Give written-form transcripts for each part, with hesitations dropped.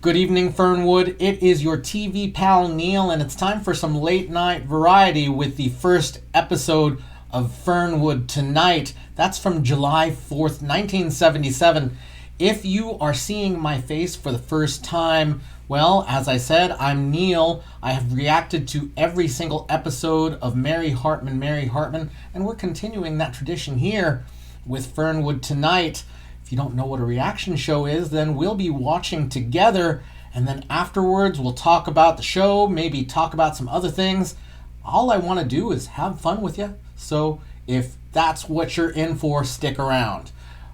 Good evening, Fernwood. It is your TV pal, Neil, and it's time for some late night variety with the first episode of Fernwood Tonight. That's from July 4th, 1977. If you are seeing my face for the first time, well, as I said, I'm Neil. I have reacted to every single episode of Mary Hartman, and we're continuing that tradition here with Fernwood Tonight. If you don't know what a reaction show is, then we'll be watching together, and then afterwards we'll talk about the show, maybe talk about some other things. All I want to do is have fun with you, so if that's what you're in for, stick around.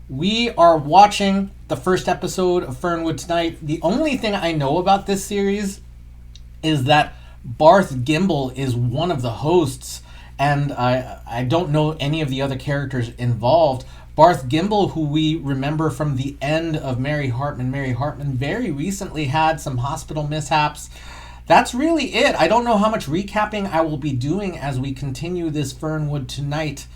We are watching the first episode of Fernwood Tonight. The only thing I know about this series is that Barth Gimble is one of the hosts, and I don't know any of the other characters involved. Barth Gimble, who we remember from the end of Mary Hartman, very recently had some hospital mishaps. That's really it. I don't know how much recapping I will be doing as we continue this Fernwood Tonight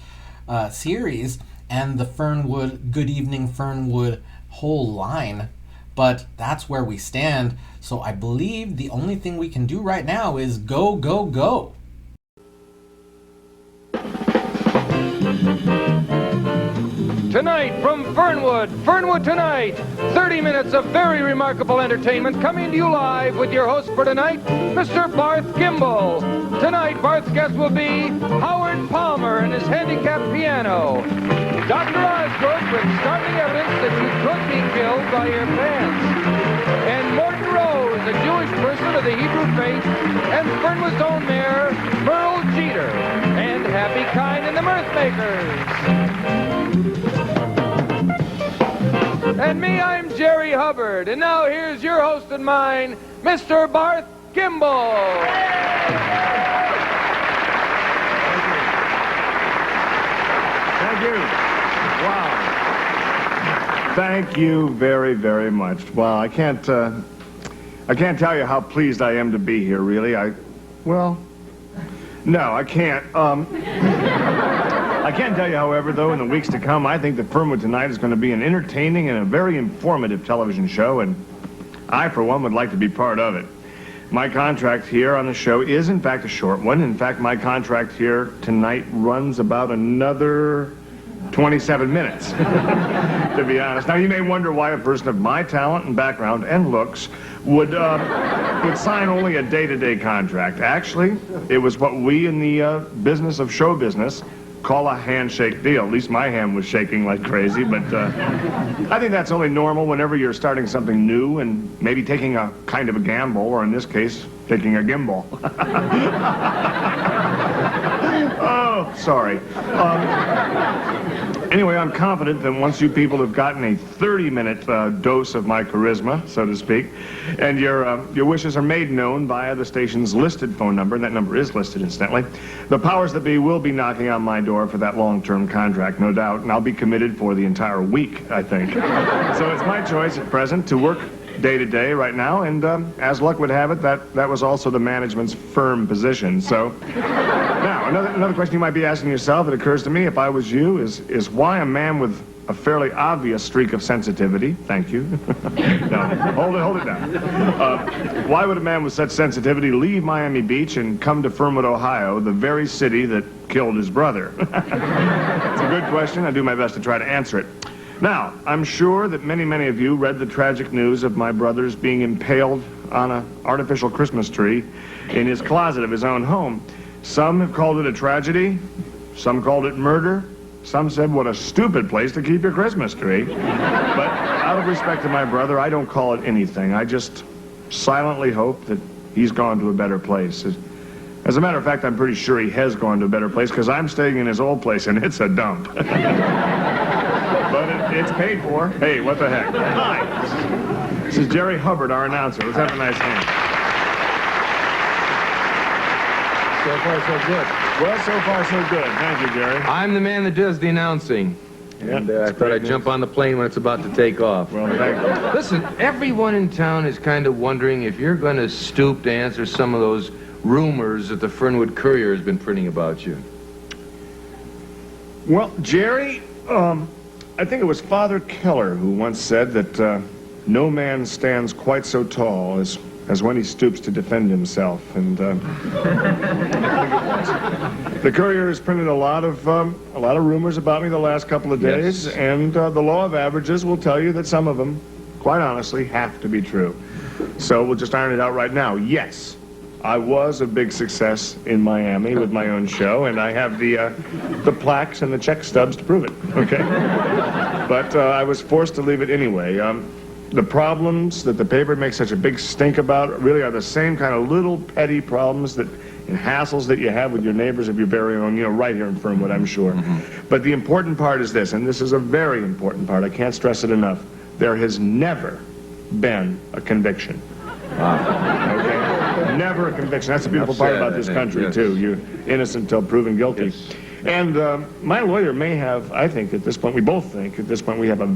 series and the Fernwood, Good Evening Fernwood whole line. But that's where we stand. So I believe the only thing we can do right now is go, go, go. Tonight from Fernwood, Fernwood Tonight, 30 minutes of very remarkable entertainment coming to you live with your host for tonight, Mr. Barth Gimble. Tonight, Barth's guest will be Howard Palmer and his handicapped piano. Dr. Osgood brings startling evidence that you could be killed by your pants. And Morton Rose, a Jewish person of the Hebrew faith, and Fernwood's own mayor, MERLE JEETER, and Happy Kind and the Mirthmakers. And me, I'm Jerry Hubbard. And now here's your host and mine, Mr. Barth Gimble. Thank you. Wow. Thank you very, very much. Wow, I can't tell you how pleased I am to be here, really. No, I can't. I can tell you, however, though, in the weeks to come, I think that Fernwood Tonight is going to be an entertaining and a very informative television show, and I, for one, would like to be part of it. My contract here on the show is, in fact, a short one. In fact, my contract here tonight runs about another 27 minutes, to be honest. Now, you may wonder why a person of my talent and background and looks would sign only a day-to-day contract. Actually, it was what we in the business of show business call a handshake deal. At least my hand was shaking like crazy, but I think that's only normal whenever you're starting something new and maybe taking a kind of a gamble, or in this case, taking a gimbal. Oh, sorry. Anyway, I'm confident that once you people have gotten a 30-minute dose of my charisma, so to speak, and your wishes are made known via the station's listed phone number, and that number is listed, incidentally, the powers that be will be knocking on my door for that long-term contract, no doubt, and I'll be committed for the entire week, I think. So it's my choice at present to work day-to-day right now, and as luck would have it, that was also the management's firm position. So now, another question you might be asking yourself, it occurs to me, if I was you, is why a man with a fairly obvious streak of sensitivity, thank you. No, hold it down. Why would a man with such sensitivity leave Miami Beach and come to Fernwood, Ohio, the very city that killed his brother? It's a good question. I'll do my best to try to answer it. Now, I'm sure that many of you read the tragic news of my brother's being impaled on an artificial Christmas tree in his closet of his own home. Some have called it a tragedy, some called it murder, some said what a stupid place to keep your Christmas tree. But out of respect to my brother, I don't call it anything. I just silently hope that he's gone to a better place. As a matter of fact, I'm pretty sure he has gone to a better place, because I'm staying in his old place and it's a dump. But it's paid for. Hey, what the heck? Hi. This is Jerry Hubbard, our announcer. Let's have a nice hand. So far, so good. Well, so far, so good. Thank you, Jerry. I'm the man that does the announcing. Yeah, And I thought I'd jump on the plane when it's about to take off. Well, thank you. Listen, everyone in town is kind of wondering if you're going to stoop to answer some of those rumors that the Fernwood Courier has been printing about you. Well, Jerry, I think it was Father Keller who once said that no man stands quite so tall as when he stoops to defend himself. And the Courier has printed a lot of rumors about me the last couple of days, yes. And the law of averages will tell you that some of them, quite honestly, have to be true. So we'll just iron it out right now. Yes, I was a big success in Miami with my own show, and I have the plaques and the check stubs to prove it. Okay, but I was forced to leave it anyway. The problems that the paper makes such a big stink about really are the same kind of little petty problems and hassles that you have with your neighbors of your very own, right here in Fernwood, I'm sure. Mm-hmm. But the important part is this, and this is a very important part, I can't stress it enough. There has never been a conviction. Wow. Okay? Never a conviction. That's the beautiful part about this country, yes. Too. You're innocent until proven guilty. Yes. And my lawyer may have, I think at this point, we both think at this point, we have a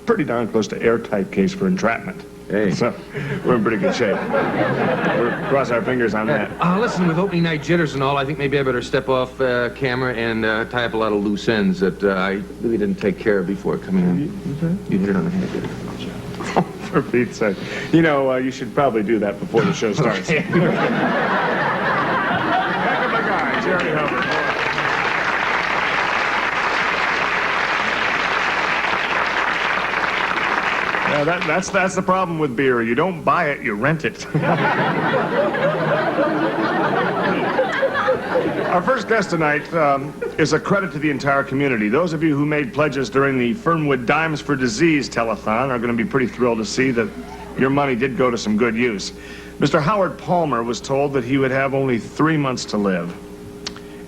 pretty darn close to airtight case for entrapment. Hey. So we're in pretty good shape. We'll cross our fingers on that. Listen, with opening night jitters and all, I think maybe I better step off camera and tie up a lot of loose ends that I really didn't take care of before coming in. You hit it on the head. Oh, for Pete's sake. You should probably do that before the show starts. Okay. Back of my guy, Jerry Hubbard. Yeah, that's the problem with beer. You don't buy it, you rent it. Our first guest tonight is a credit to the entire community. Those of you who made pledges during the Fernwood Dimes for Disease telethon are going to be pretty thrilled to see that your money did go to some good use. Mr. Howard Palmer was told that he would have only 3 months to live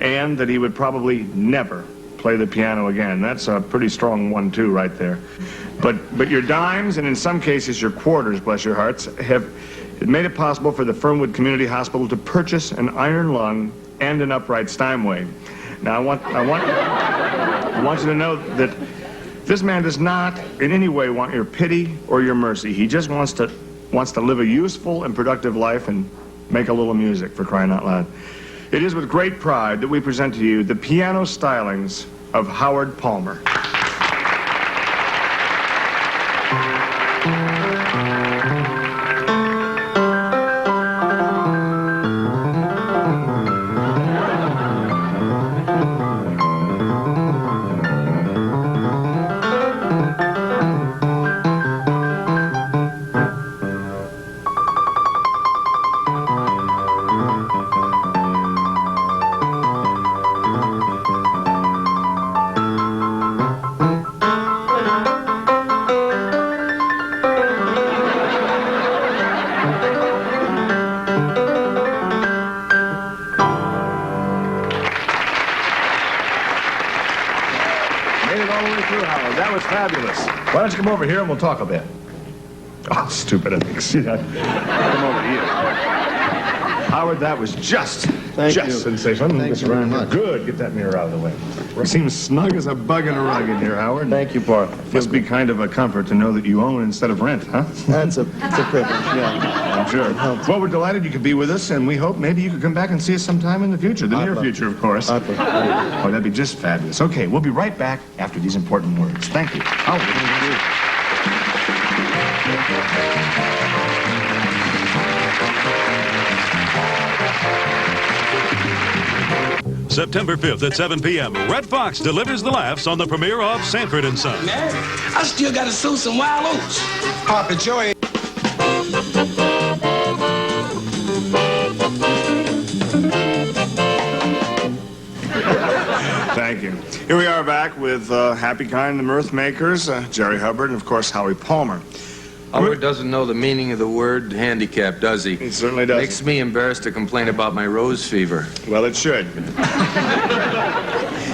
and that he would probably never play the piano again. That's a pretty strong 1-2 right there. But your dimes, and in some cases your quarters, bless your hearts, have made it possible for the Fernwood Community Hospital to purchase an iron lung and an upright Steinway. Now, I want you to know that this man does not in any way want your pity or your mercy. He just wants to live a useful and productive life and make a little music, for crying out loud. It is with great pride that we present to you the piano stylings of Howard Palmer. Why don't you come over here and we'll talk a bit? Oh, stupid. I think. See that? Come over here. Howard, that was just sensational. Thank you very much. Good. Get that mirror out of the way. It seems snug as a bug in a rug in here, Howard. Thank you, Bart. Must be kind of a comfort to know that you own instead of rent, huh? It's a privilege, yeah. I'm sure. Well, we're delighted you could be with us, and we hope maybe you could come back and see us sometime in the future. The near future, of course. Oh, that'd be just fabulous. Okay, we'll be right back after these important words. Thank you. Howard, thank you. September 5th at 7 p.m., Red Fox delivers the laughs on the premiere of Sanford & Son. Man, I still got to sow some wild oats. Papa Joy. Thank you. Here we are back with Happy Kind, the Mirth Makers, Jerry Hubbard, and of course, Howie Palmer. Howard doesn't know the meaning of the word handicap, does he? He certainly does. Makes me embarrassed to complain about my rose fever. Well, it should.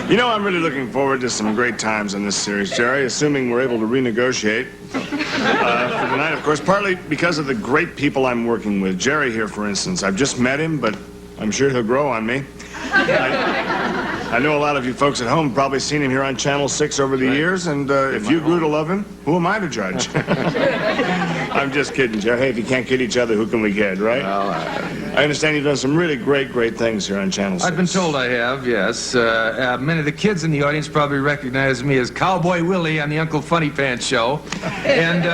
I'm really looking forward to some great times in this series, Jerry, assuming we're able to renegotiate for tonight, of course, partly because of the great people I'm working with. Jerry here, for instance. I've just met him, but I'm sure he'll grow on me. I know a lot of you folks at home have probably seen him here on Channel 6 over the years, and if you grew to love him, who am I to judge? I'm just kidding, Jerry. Hey, if you can't kid each other, who can we kid, right? Well, I understand you've done some really great things here on Channel 6. I've been told I have, yes. Many of the kids in the audience probably recognize me as Cowboy Willie on the Uncle Funny Pants show. And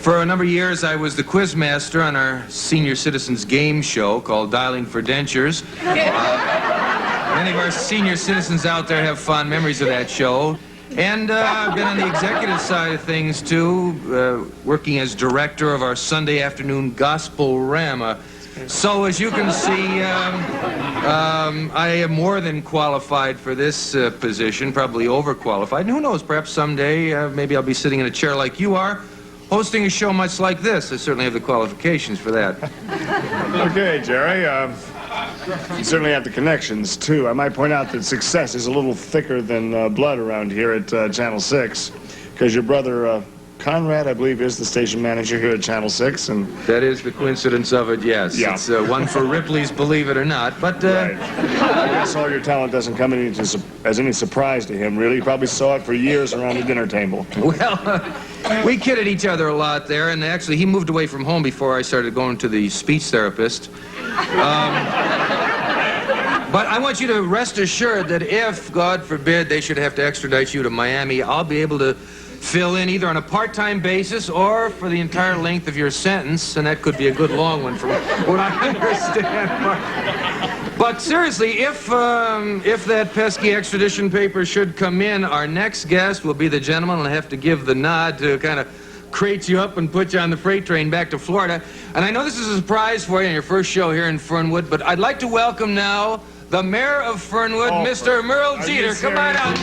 for a number of years, I was the quiz master on our senior citizens game show called Dialing for Dentures. Many of our senior citizens out there have fond memories of that show. And I've been on the executive side of things, too, working as director of our Sunday afternoon Gospel-rama. So, as you can see, I am more than qualified for this position, probably overqualified. And who knows, perhaps someday, maybe I'll be sitting in a chair like you are, hosting a show much like this. I certainly have the qualifications for that. Okay, Jerry, you certainly have the connections, too. I might point out that success is a little thicker than blood around here at Channel 6, because your brother, Conrad, I believe, is the station manager here at Channel 6, and... That is the coincidence of it, yes. Yeah. It's one for Ripley's Believe It or Not, but... Right. I guess all your talent doesn't come as any surprise to him, really. He probably saw it for years around the dinner table. Well, we kidded each other a lot there, and actually he moved away from home before I started going to the speech therapist. But I want you to rest assured that if, God forbid, they should have to extradite you to Miami, I'll be able to fill in either on a part-time basis or for the entire length of your sentence, and that could be a good long one from what I understand. But seriously, if that pesky extradition paper should come in, our next guest will be the gentleman who'll have to give the nod to kind of crate you up and put you on the freight train back to Florida. And I know this is a surprise for you on your first show here in Fernwood, but I'd like to welcome now the mayor of Fernwood, Mr. Merle Jeter. Come on out.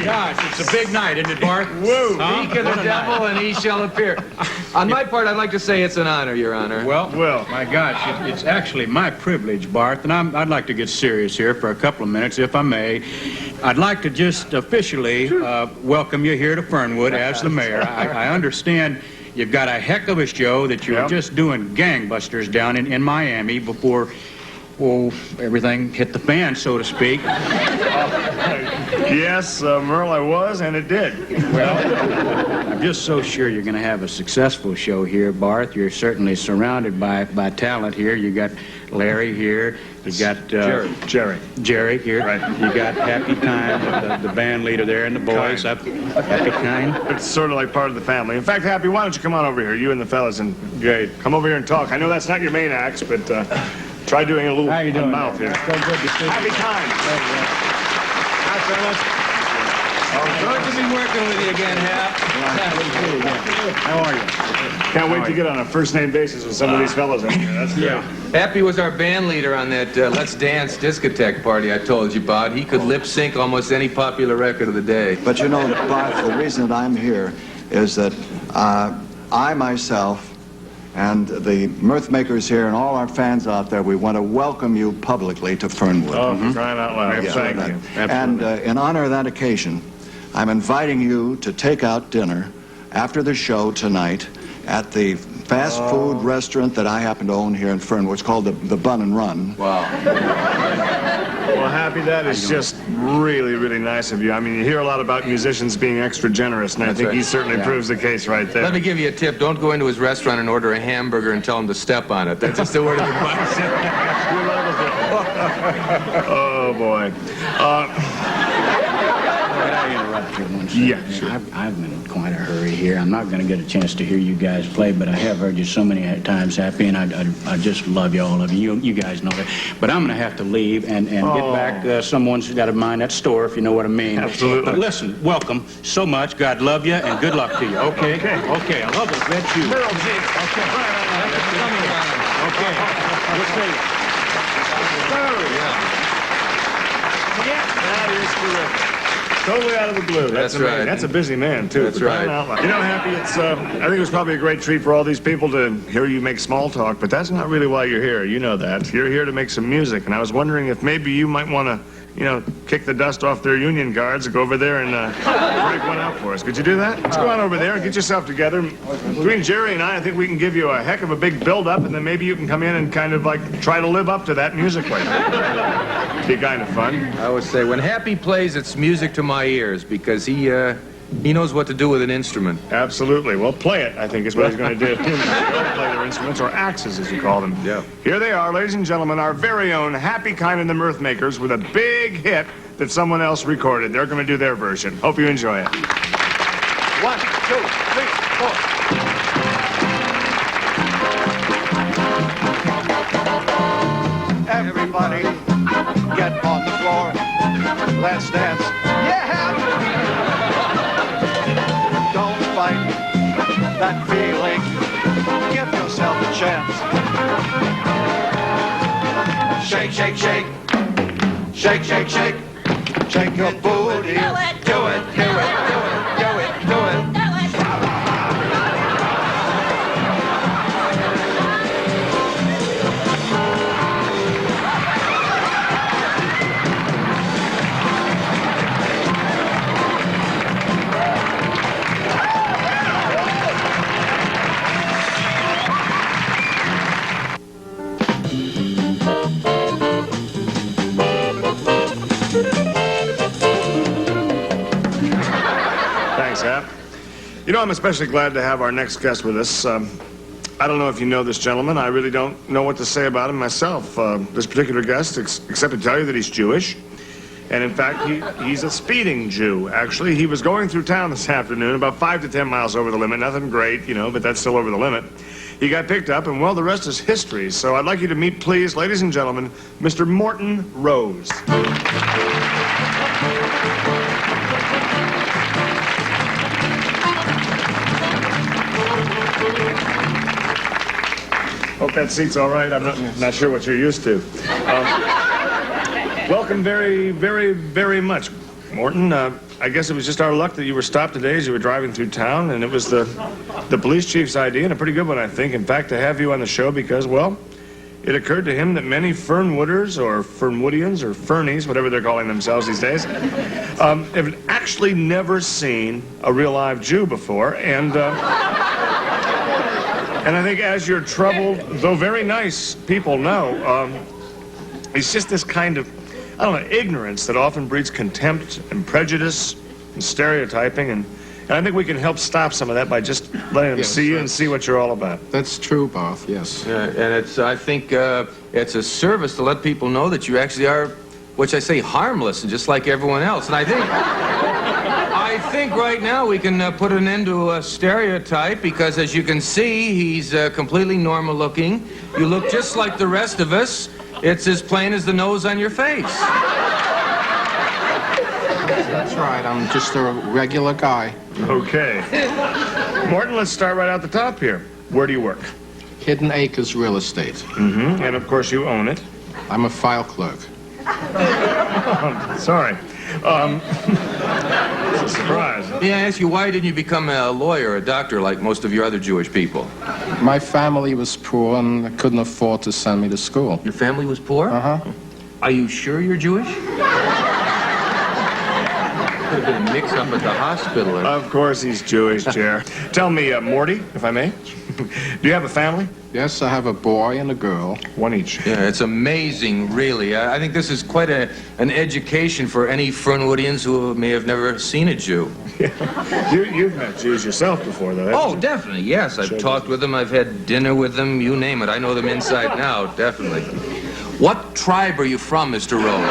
Gosh, it's a big night, isn't it, Bart? Woo! Speak of the devil and he shall appear. On my part, I'd like to say it's an honor, Your Honor. Well, my gosh, it's actually my privilege, Bart, and I'd like to get serious here for a couple of minutes, if I may. I'd like to just officially welcome you here to Fernwood as the mayor. I understand you've got a heck of a show that you're just doing gangbusters down in Miami before... well, everything hit the fan, so to speak. Yes, Merle, I was, and it did. Well, I'm just so sure you're going to have a successful show here, Barth. You're certainly surrounded by talent here. You got Larry here. You got Jerry here. Right. You got Happy Time, the band leader there, and the boys. Happy Time. It's sort of like part of the family. In fact, Happy, why don't you come on over here, you and the fellas, and come over here and talk. I know that's not your main acts, but try doing a little mouth here. So good to see you. Happy Time. Hi, fellas. Good to be working with you again, Hap. How are you? Can't wait to get on a first-name basis with some of these fellas in here. That's great. Happy was our band leader on that Let's Dance discotheque party I told you about. He could lip-sync almost any popular record of the day. But you know, Bart, the reason that I'm here is that I myself and the mirth makers here and all our fans out there, we want to welcome you publicly to Fernwood. Oh, for crying out loud. Yeah, Thank you. And in honor of that occasion, I'm inviting you to take out dinner after the show tonight at the fast food restaurant that I happen to own here in Fernwood. It's called the Bun and Run. Wow. Well, Happy, that is just really nice of you. I mean, you hear a lot about musicians being extra generous, and I think he certainly proves the case right there. Let me give you a tip. Don't go into his restaurant and order a hamburger and tell him to step on it. That's just a word of advice. Oh, boy. Can I interrupt you one second? Yeah, sure. I've been in quite a hurry here. I'm not going to get a chance to hear you guys play, but I have heard you so many times, Happy, and I just love you, all of you. You guys know that. But I'm going to have to leave and get back. Someone's got to mind that store, if you know what I mean. Absolutely. But listen, welcome so much. God love you, and good luck to you. Okay? Okay, I love it. That's you. Merle Jeter. Okay. Okay. We'll see you. That is terrific. Totally out of the blue. That's amazing. right. That's a busy man, too. That's right. You know, Happy, it's, I think it was probably a great treat for all these people to hear you make small talk, but that's not really why you're here. You know that. You're here to make some music, and I was wondering if maybe you might want to you know, kick the dust off their union guards and go over there and break one out for us. Could you do that? Let's go on over there and get yourself together. Between Jerry and I think we can give you a heck of a big build-up, and then maybe you can come in and kind of like try to live up to that musically. Be kind of fun. I would say when Happy plays, it's music to my ears because he knows what to do with an instrument. Absolutely. Well, play it, I think, is what he's going to do. Play their instruments, or axes, as you call them. Yeah. Here they are, ladies and gentlemen, our very own Happy Kind and the Mirth Makers with a big hit that someone else recorded. They're going to do their version. Hope you enjoy it. 1, 2, 3, 4. Everybody, get on the floor. Let's dance. Yeah! Don't fight that feeling. Give yourself a chance. Shake, shake, shake. Shake, shake, shake. Shake your booty. Do it, do it, do it, do it, do it, do it. Thanks, Hap. You know, I'm especially glad to have our next guest with us. I don't know if you know this gentleman. I really don't know what to say about him myself. This particular guest, except to tell you that he's Jewish. And in fact, he's a speeding Jew, actually. He was going through town this afternoon, about 5 to 10 miles over the limit. Nothing great, you know, but that's still over the limit. He got picked up, and well, the rest is history. So I'd like you to meet, please, ladies and gentlemen, Mr. Morton Rose. Hope that seat's all right. I'm not sure what you're used to. Welcome very, very, very much, Morton. I guess it was just our luck that you were stopped today as you were driving through town, and it was the police chief's idea, and a pretty good one, I think, in fact, to have you on the show because, well, it occurred to him that many Fernwooders or Fernwoodians or Fernies, whatever they're calling themselves these days, have actually never seen a real live Jew before, and I think as your troubled, though very nice people know, it's just this kind of, I don't know, ignorance that often breeds contempt and prejudice and stereotyping, and I think we can help stop some of that by just letting them see you and see what you're all about. That's true, Barth, yes. And I think it's a service to let people know that you actually are, which I say, harmless, and just like everyone else. And I think right now we can put an end to a stereotype because, as you can see, he's completely normal looking. You look just like the rest of us. It's as plain as the nose on your face. That's right. I'm just a regular guy. Okay. Morton, let's start right out the top here. Where do you work? Hidden Acres Real Estate. Mm-hmm. And, of course, you own it. I'm a file clerk. Sorry. It's a surprise. May I ask you, why didn't you become a lawyer or a doctor like most of your other Jewish people? My family was poor and couldn't afford to send me to school. Your family was poor? Uh-huh. Are you sure you're Jewish? Could have been a mix-up at the hospital. Of course he's Jewish, Chair. Tell me, Morty, if I may, do you have a family? Yes, I have a boy and a girl. One each. Yeah, it's amazing, really. I think this is quite an education for any Fernwoodians who may have never seen a Jew. Yeah. You've met Jews yourself before, though. Oh, definitely, yes. I've talked with them. I've had dinner with them. You name it. I know them inside and out, definitely. What tribe are you from, Mr. Rose?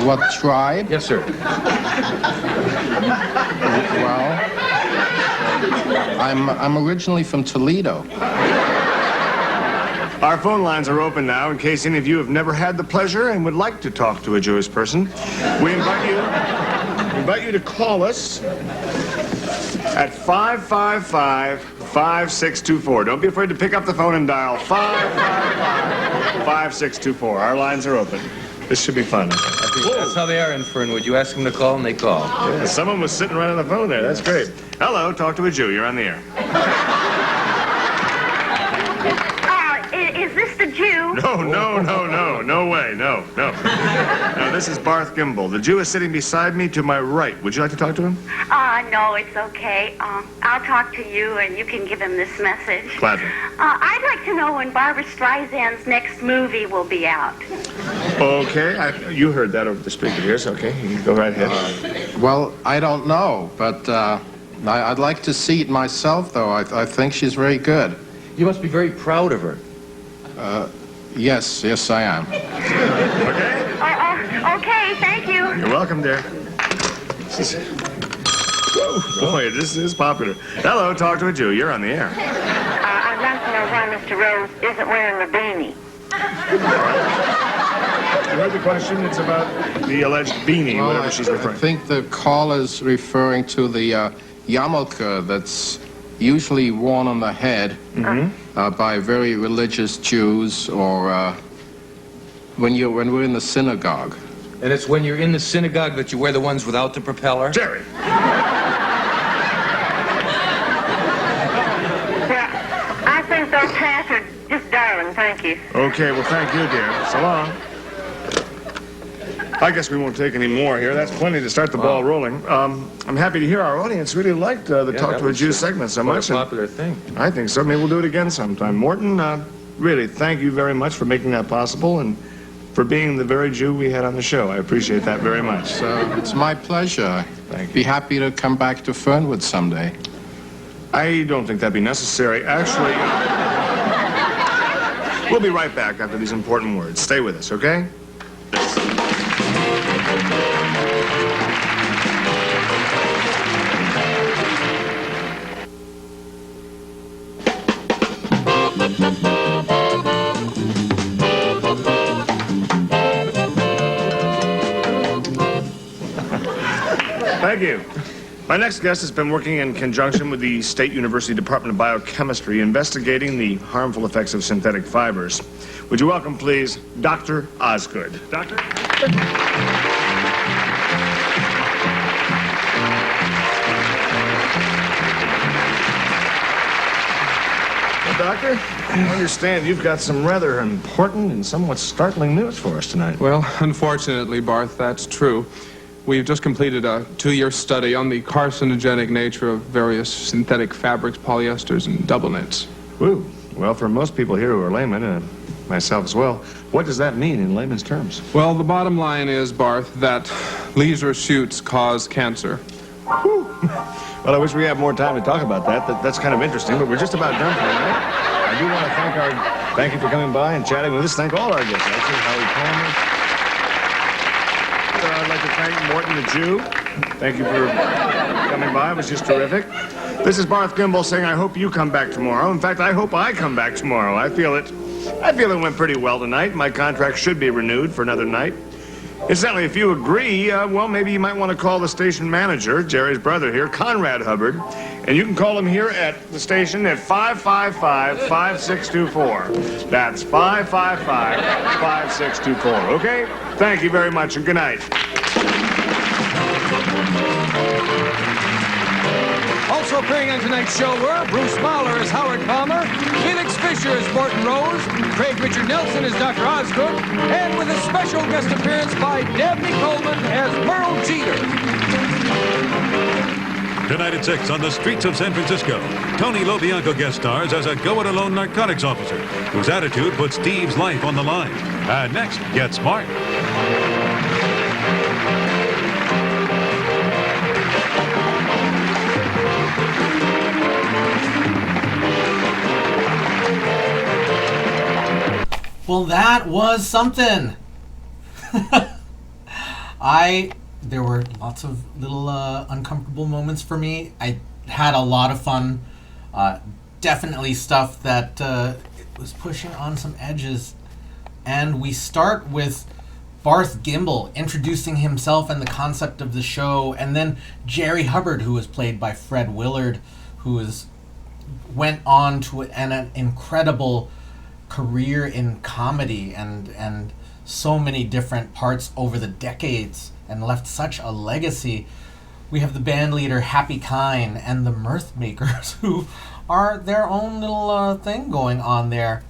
What tribe? Yes, sir. Well, I'm originally from Toledo. Our phone lines are open now in case any of you have never had the pleasure and would like to talk to a Jewish person. We invite you to call us at 555-5624. Don't be afraid to pick up the phone and dial 555-5624. Our lines are open. This should be fun. That's how they are in Fernwood. You ask them to call, and they call. Yeah, someone was sitting right on the phone there. That's great. Hello, talk to a Jew. You're on the air. Is this the Jew? No way, no. Now, this is Barth Gimbel. The Jew is sitting beside me to my right. Would you like to talk to him? No, it's okay. I'll talk to you, and you can give him this message. Gladly. I'd like to know when Barbara Streisand's next movie will be out. Okay, you heard that over the speaker here, so okay, you can go right ahead. Well, I don't know, but I'd like to see it myself, though. I think she's very good. You must be very proud of her. Yes, I am. Okay? Okay, thank you. You're welcome, dear. Whoa, boy, this is popular. Hello, talk to a Jew. You're on the air. I'd like to know why Mr. Rose isn't wearing a beanie. You heard the question? It's about the alleged beanie, Well, whatever she's referring I to. think the caller's referring to the yarmulke that's usually worn on the head by very religious Jews, or when we're in the synagogue. And it's when you're in the synagogue that you wear the ones without the propeller? Jerry! I think those hats are just darling, thank you. Okay, well, thank you, dear. So long. I guess we won't take any more here. That's plenty to start the ball rolling. I'm happy to hear our audience really liked the Talk to a Jew segment so much. A popular thing. I think so. Maybe we'll do it again sometime. Morton, really, thank you very much for making that possible and for being the very Jew we had on the show. I appreciate that very much. So it's my pleasure. Thank you. Be happy to come back to Fernwood someday. I don't think that'd be necessary. Actually, we'll be right back after these important words. Stay with us, okay? Thank you. My next guest has been working in conjunction with the State University Department of Biochemistry investigating the harmful effects of synthetic fibers. Would you welcome, please, Dr. Osgood. Doctor? Well, Doctor, I understand you've got some rather important and somewhat startling news for us tonight. Well, unfortunately, Barth, that's true. We've just completed a 2-year study on the carcinogenic nature of various synthetic fabrics, polyesters, and double knits. Woo. Well, for most people here who are laymen, and myself as well, what does that mean in layman's terms? Well, the bottom line is, Barth, that leisure shoots cause cancer. Whew. Well, I wish we had more time to talk about that. That's kind of interesting, but we're just about done for tonight. I do want to thank you for coming by and chatting with us. Thank all our guests, actually, Howie Palmer. I'd like to thank Morton the Jew. Thank you for coming by. It was just terrific. This is Barth Gimbel saying I hope you come back tomorrow. In fact, I hope I come back tomorrow. I feel it went pretty well tonight. My contract should be renewed for another night. Incidentally, if you agree, well, maybe you might want to call the station manager, Jerry's brother here, Conrad Hubbard, and you can call him here at the station at 555-5624. That's 555-5624, okay? Thank you very much, and good night. Also appearing on tonight's show were Bruce Mahler as Howard Palmer, Felix Fisher as Morton Rose, Craig Richard Nelson as Dr. Osgood, and with a special guest appearance by Dabney Coleman as Merle Jeeter. Tonight at 6 on the streets of San Francisco, Tony Lobianco guest stars as a go-it-alone narcotics officer whose attitude puts Steve's life on the line. And next, Get Smart. Well, that was something. There were lots of little uncomfortable moments for me. I had a lot of fun. Definitely stuff that was pushing on some edges. And we start with Barth Gimbel introducing himself and the concept of the show, and then Jerry Hubbard, who was played by Fred Willard, went on to an incredible career in comedy and so many different parts over the decades and left such a legacy. We have the band leader Happy Kine and the Mirth Makers, who are their own little thing going on there.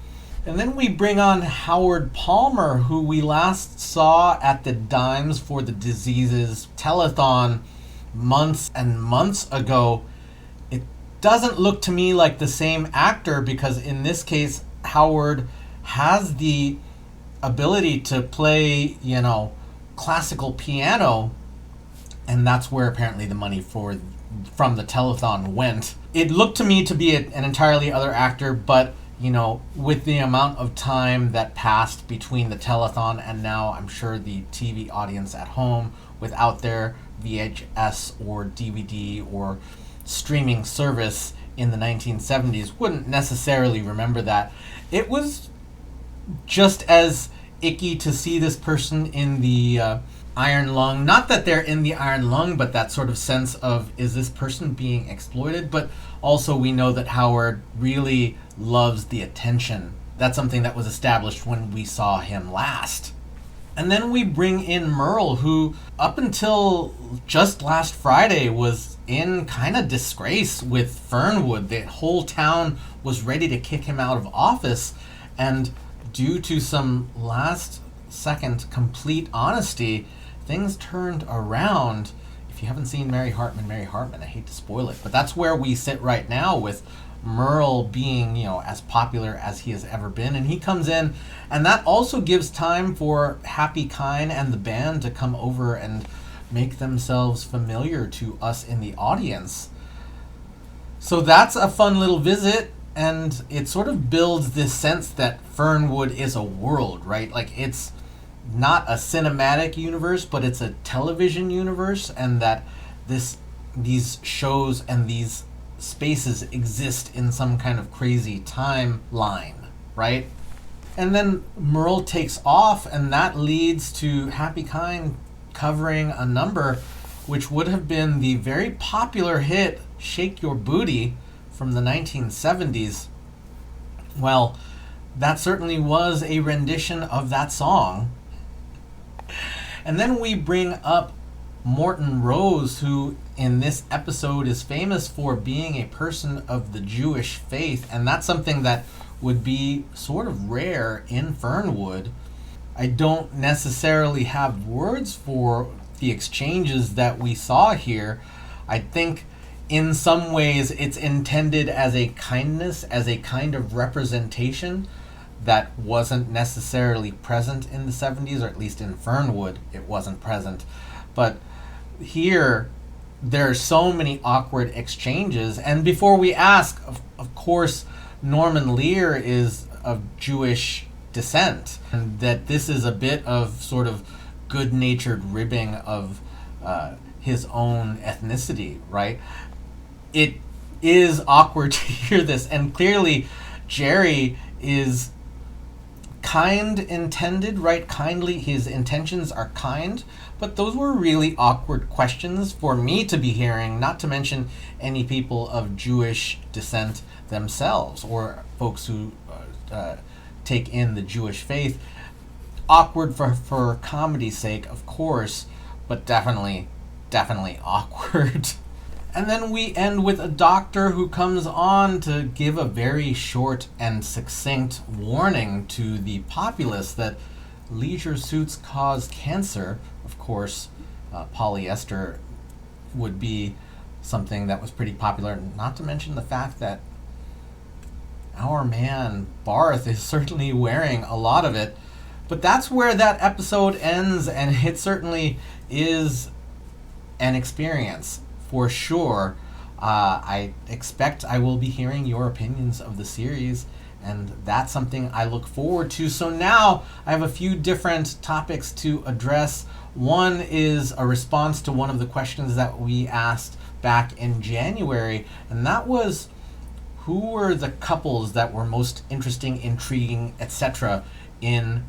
And then we bring on Howard Palmer, who we last saw at the Dimes for the Diseases telethon months and months ago. It doesn't look to me like the same actor, because in this case, Howard has the ability to play, classical piano, and that's where apparently the money from the telethon went. It looked to me to be an entirely other actor, but with the amount of time that passed between the telethon and now, I'm sure the TV audience at home without their VHS or DVD or streaming service in the 1970s wouldn't necessarily remember that. It was just as icky to see this person in the iron lung. Not that they're in the iron lung, but that sort of sense of, is this person being exploited? But also we know that Howard really loves the attention. That's something that was established when we saw him last. And then we bring in Merle, who up until just last Friday was in kind of disgrace with Fernwood. The whole town was ready to kick him out of office, and due to some last-second complete honesty, things turned around. If you haven't seen Mary Hartman, I hate to spoil it, but that's where we sit right now with Merle being, as popular as he has ever been. And he comes in, and that also gives time for Happy Kine and the band to come over and make themselves familiar to us in the audience. So that's a fun little visit, and it sort of builds this sense that Fernwood is a world, right? Like, it's not a cinematic universe, but it's a television universe, and that these shows and these spaces exist in some kind of crazy timeline, right? And then Merle takes off, and that leads to Happy Kine covering a number which would have been the very popular hit Shake Your Booty from the 1970s. Well, that certainly was a rendition of that song. And then we bring up Morton Rose, who in this episode is famous for being a person of the Jewish faith, and that's something that would be sort of rare in Fernwood. I don't necessarily have words for the exchanges that we saw here. I think in some ways it's intended as a kindness, as a kind of representation that wasn't necessarily present in the 70s, or at least in Fernwood it wasn't present. But here there are so many awkward exchanges. And before we ask, of course, Norman Lear is of Jewish descent, and that this is a bit of sort of good-natured ribbing of his own ethnicity, right? It is awkward to hear this, and clearly Jerry is kind-intended, right? Kindly, his intentions are kind, but those were really awkward questions for me to be hearing, not to mention any people of Jewish descent themselves, or folks who take in the Jewish faith. Awkward for comedy's sake, of course, but definitely awkward. And then we end with a doctor who comes on to give a very short and succinct warning to the populace that leisure suits cause cancer. Of course, polyester would be something that was pretty popular, not to mention the fact that our man Barth is certainly wearing a lot of it. But that's where that episode ends, and it certainly is an experience for sure. I expect I will be hearing your opinions of the series, and that's something I look forward to. So now I have a few different topics to address. One is a response to one of the questions that we asked back in January, and that was, who were the couples that were most interesting, intriguing, etc. in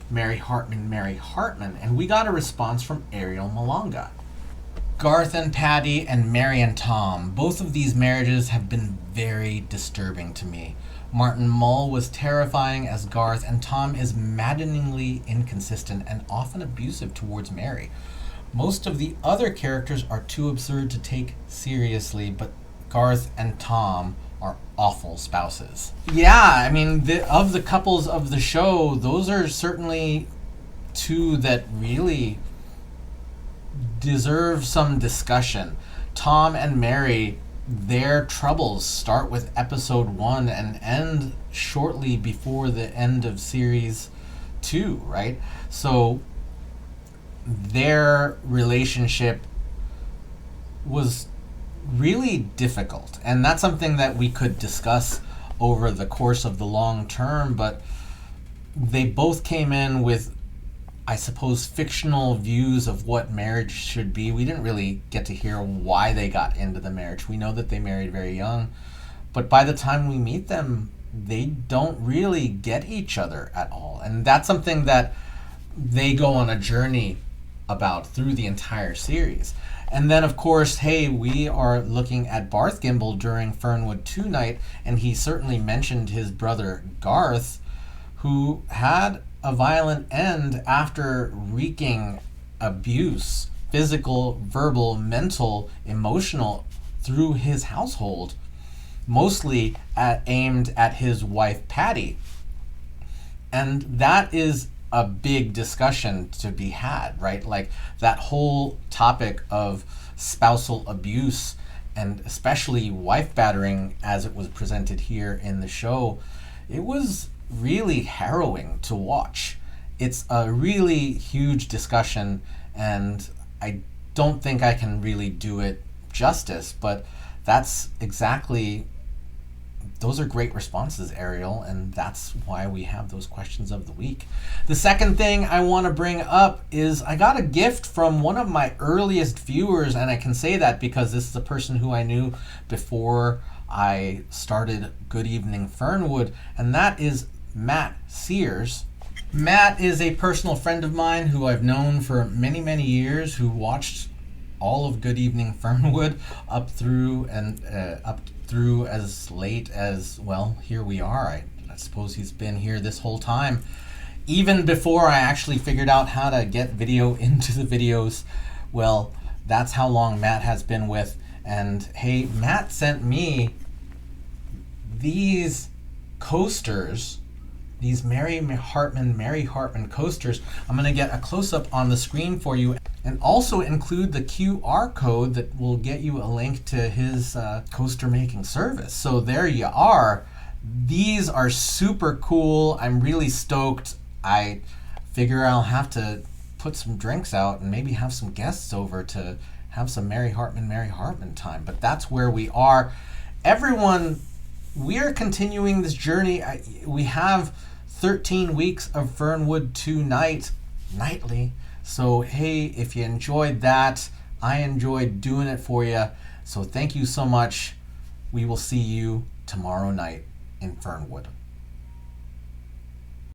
Mary Hartman, and we got a response from Ariel Malanga. Garth and Patty and Mary and Tom, both of these marriages have been very disturbing to me. Martin Mull was terrifying as Garth, and Tom is maddeningly inconsistent and often abusive towards Mary. Most of the other characters are too absurd to take seriously, but Garth and Tom are awful spouses. Yeah, I mean, of the couples of the show, those are certainly two that really deserve some discussion. Tom and Mary, their troubles start with episode 1 and end shortly before the end of series 2, right? So their relationship was really difficult, and that's something that we could discuss over the course of the long term, but they both came in with, I suppose, fictional views of what marriage should be. We didn't really get to hear why they got into the marriage. We know that they married very young, but by the time we meet them, they don't really get each other at all, and that's something that they go on a journey about through the entire series. And then, of course, hey, we are looking at Barth Gimble during Fernwood 2 night, and he certainly mentioned his brother Garth, who had a violent end after wreaking abuse, physical, verbal, mental, emotional, through his household, mostly aimed at his wife Patty. And that is a big discussion to be had, right? Like that whole topic of spousal abuse, and especially wife battering as it was presented here in the show, it was really harrowing to watch. It's a really huge discussion, and I don't think I can really do it justice, but that's exactly, those are great responses, Ariel, and that's why we have those questions of the week. The second thing I want to bring up is I got a gift from one of my earliest viewers, and I can say that because this is a person who I knew before I started Good Evening Fernwood, and that is Matt Sears. Matt is a personal friend of mine who I've known for many, many years, who watched all of Good Evening Fernwood up through as late as, well, here we are. I suppose he's been here this whole time, even before I actually figured out how to get video into the videos. Well, that's how long Matt has been with. And hey, Matt sent me these coasters, these Mary Hartman coasters. I'm going to get a close-up on the screen for you, and also include the QR code that will get you a link to his coaster making service. So there you are. These are super cool. I'm really stoked. I figure I'll have to put some drinks out and maybe have some guests over to have some Mary Hartman time. But that's where we are. Everyone, we are continuing this journey. We have 13 weeks of Fernwood 2 nightly. So hey, if you enjoyed that, I enjoyed doing it for you. So thank you so much. We will see you tomorrow night in Fernwood.